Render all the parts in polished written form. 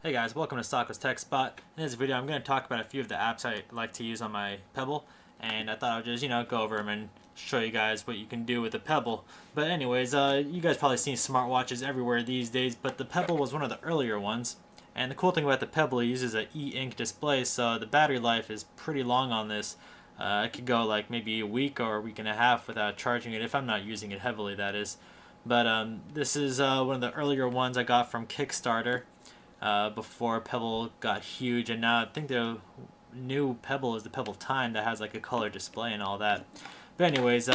Hey guys, welcome to Soccer's Tech Spot. In this video I'm going to talk about a few of the apps I like to use on my Pebble, and I thought I would just, go over them and show you guys what you can do with the Pebble. But anyways, you guys probably seen smartwatches everywhere these days, but the Pebble was one of the earlier ones. And the cool thing about the Pebble, it uses an e-ink display, so the battery life is pretty long on this. It could go like maybe a week or a week and a half without charging it, if I'm not using it heavily, that is. But this is one of the earlier ones I got from Kickstarter. Before Pebble got huge, and now I think the new Pebble is the Pebble Time that has like a color display and all that. But anyways,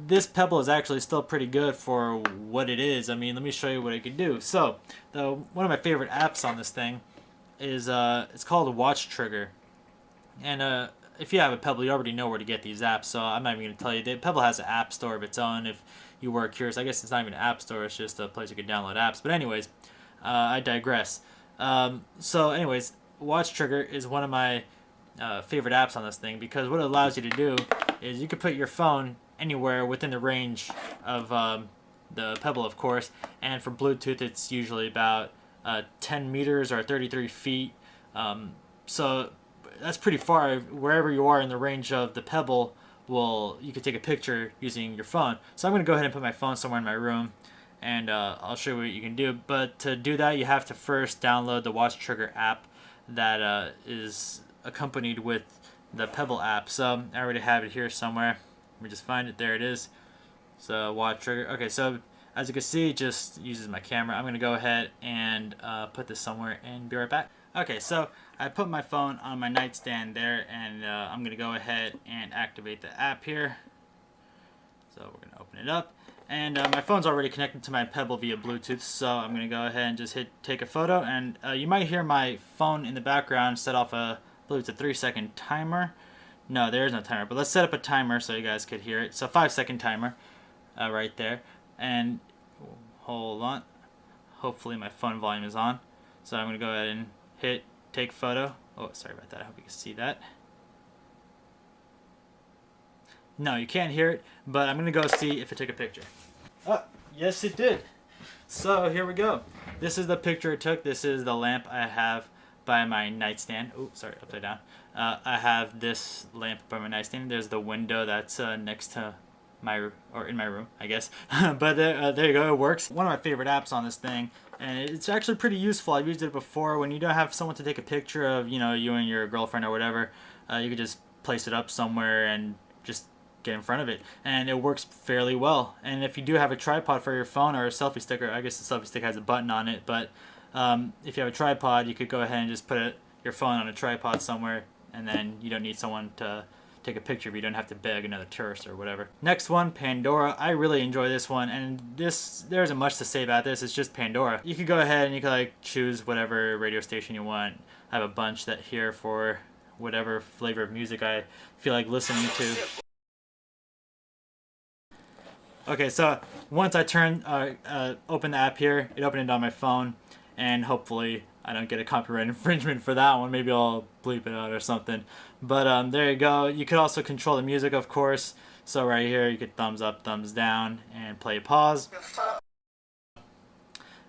this Pebble is actually still pretty good for what it is. I mean, let me show you what it can do. So, one of my favorite apps on this thing is it's called Watch Trigger, and if you have a Pebble, you already know where to get these apps. So I'm not even going to tell you. Pebble has an app store of its own. If you were curious, I guess it's not even an app store. It's just a place you can download apps. But anyways. I digress. So anyways, Watch Trigger is one of my favorite apps on this thing because what it allows you to do is you can put your phone anywhere within the range of the Pebble, of course, and for Bluetooth it's usually about 10 meters or 33 feet. So that's pretty far. Wherever you are in the range of the Pebble, you can take a picture using your phone. So I'm going to go ahead and put my phone somewhere in my room, and I'll show you what you can do. But to do that, you have to first download the Watch Trigger app that is accompanied with the Pebble app. So I already have it here somewhere. Let me just find it. There it is. So Watch Trigger. Okay, so as you can see, it just uses my camera. I'm going to go ahead and put this somewhere and be right back. Okay, so I put my phone on my nightstand there, and I'm going to go ahead and activate the app here. So we're going to open it up. And my phone's already connected to my Pebble via Bluetooth, so I'm going to go ahead and just hit take a photo. And you might hear my phone in the background set off a, I believe it's a 3-second timer. No, there is no timer, but let's set up a timer so you guys could hear it. So 5-second timer right there. And hold on. Hopefully my phone volume is on. So I'm going to go ahead and hit take photo. Oh, sorry about that. I hope you can see that. No, you can't hear it, but I'm going to go see if it took a picture. Oh, yes it did. So here we go. This is the picture it took. This is the lamp I have by my nightstand. Oh, sorry, upside down. I have this lamp by my nightstand. There's the window that's next to or in my room, I guess. But there you go, it works. One of my favorite apps on this thing, and it's actually pretty useful. I've used it before. When you don't have someone to take a picture of, you and your girlfriend or whatever, you could just place it up somewhere and just get in front of it, and it works fairly well. And if you do have a tripod for your phone or a selfie stick, I guess the selfie stick has a button on it, but if you have a tripod, you could go ahead and just put your phone on a tripod somewhere, and then you don't need someone to take a picture of you. Don't have to beg another tourist or whatever. Next one, Pandora. I really enjoy this one, and there isn't much to say about this. It's just Pandora. You could go ahead and you could choose whatever radio station you want. I have a bunch that here for whatever flavor of music I feel like listening to. Okay, so once I open the app here, it opened it on my phone, and hopefully I don't get a copyright infringement for that one. Maybe I'll bleep it out or something. But there you go. You could also control the music, of course. So right here, you could thumbs up, thumbs down, and play pause.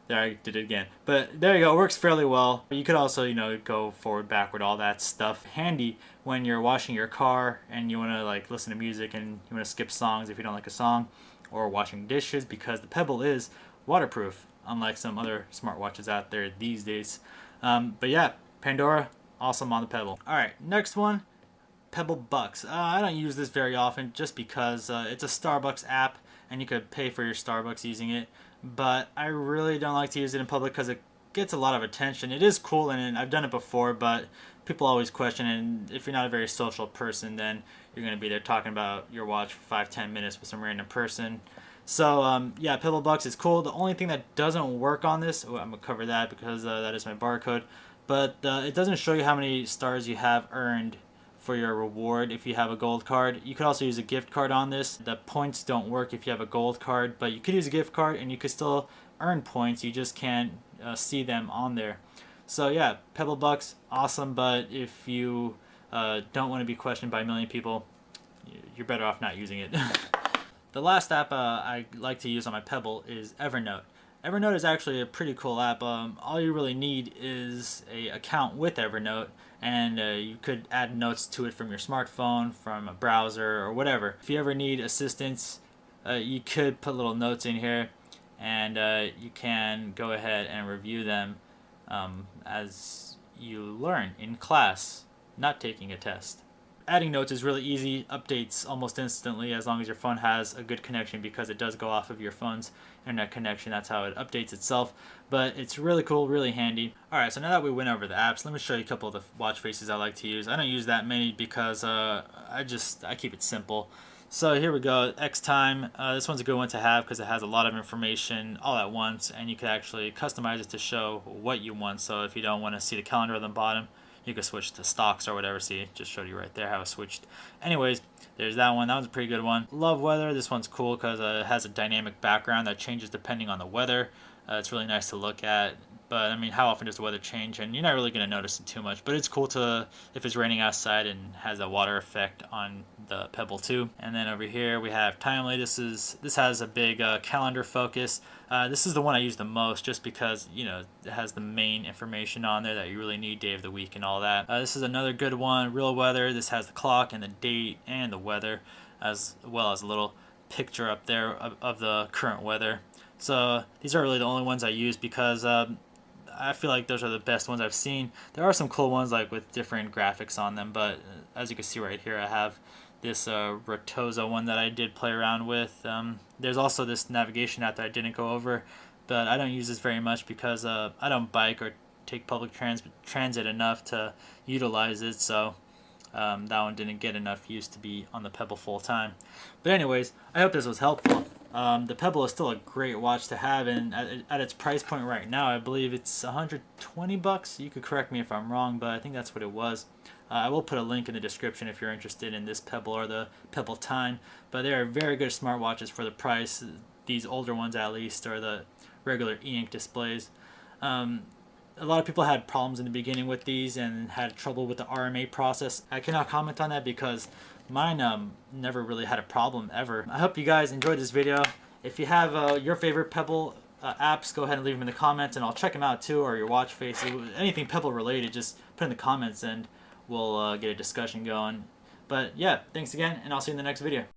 There, I did it again. But there you go, it works fairly well. You could also, go forward, backward, all that stuff. Handy when you're washing your car and you want to listen to music and you want to skip songs if you don't like a song, or washing dishes, because the Pebble is waterproof, unlike some other smartwatches out there these days. But yeah, Pandora, awesome on the Pebble. Alright, next one, PebbleBucks. I don't use this very often just because it's a Starbucks app and you could pay for your Starbucks using it, but I really don't like to use it in public because it gets a lot of attention. It is cool, and I've done it before, but people always question it, and if you're not a very social person, then you're going to be there talking about your watch for 5-10 minutes with some random person. So yeah, PebbleBucks is cool. The only thing that doesn't work on this, I'm going to cover that because that is my barcode, but it doesn't show you how many stars you have earned for your reward if you have a gold card. You could also use a gift card on this. The points don't work if you have a gold card, but you could use a gift card and you could still earn points. You just can't see them on there. So yeah, PebbleBucks, awesome, but if you don't want to be questioned by a million people, you're better off not using it. The last app I like to use on my Pebble is Evernote. Evernote is actually a pretty cool app. All you really need is a account with Evernote, and you could add notes to it from your smartphone, from a browser, or whatever. If you ever need assistance, you could put little notes in here, and you can go ahead and review them as you learn in class, not taking a test. Adding notes is really easy, updates almost instantly as long as your phone has a good connection, because it does go off of your phone's internet connection. That's how it updates itself, but it's really cool, really handy. Alright, so now that we went over the apps, let me show you a couple of the watch faces I like to use. I don't use that many because I keep it simple. So here we go, X time. This one's a good one to have because it has a lot of information all at once, and you can actually customize it to show what you want. So if you don't want to see the calendar on the bottom, you can switch to stocks or whatever. See, it just showed you right there how it switched. Anyways, there's that one. That was a pretty good one. Love weather. This one's cool because it has a dynamic background that changes depending on the weather. It's really nice to look at. But I mean, how often does the weather change? And you're not really going to notice it too much. But it's cool to, if it's raining outside, and has a water effect on the Pebble too. And then over here we have timely. This has a big calendar focus. This is the one I use the most, just because it has the main information on there that you really need, day of the week and all that. This is another good one, real weather. This has the clock and the date and the weather, as well as a little picture up there of the current weather. So these are really the only ones I use because I feel like those are the best ones I've seen. There are some cool ones like with different graphics on them, but as you can see right here, I have this Rotosa one that I did play around with. There's also this navigation app that I didn't go over, but I don't use this very much because I don't bike or take public transit enough to utilize it, so that one didn't get enough use to be on the Pebble full time. But anyways, I hope this was helpful. The Pebble is still a great watch to have, and at its price point right now, I believe it's $120. You could correct me if I'm wrong, but I think that's what it was. I will put a link in the description if you're interested in this Pebble or the Pebble Time, but they are very good smartwatches for the price. These older ones, at least, are the regular e-ink displays. A lot of people had problems in the beginning with these and had trouble with the RMA process. I cannot comment on that because mine never really had a problem ever. I hope you guys enjoyed this video. If you have your favorite Pebble apps, go ahead and leave them in the comments, and I'll check them out too, or your watch face. Anything Pebble related, just put in the comments and we'll get a discussion going. But yeah, thanks again, and I'll see you in the next video.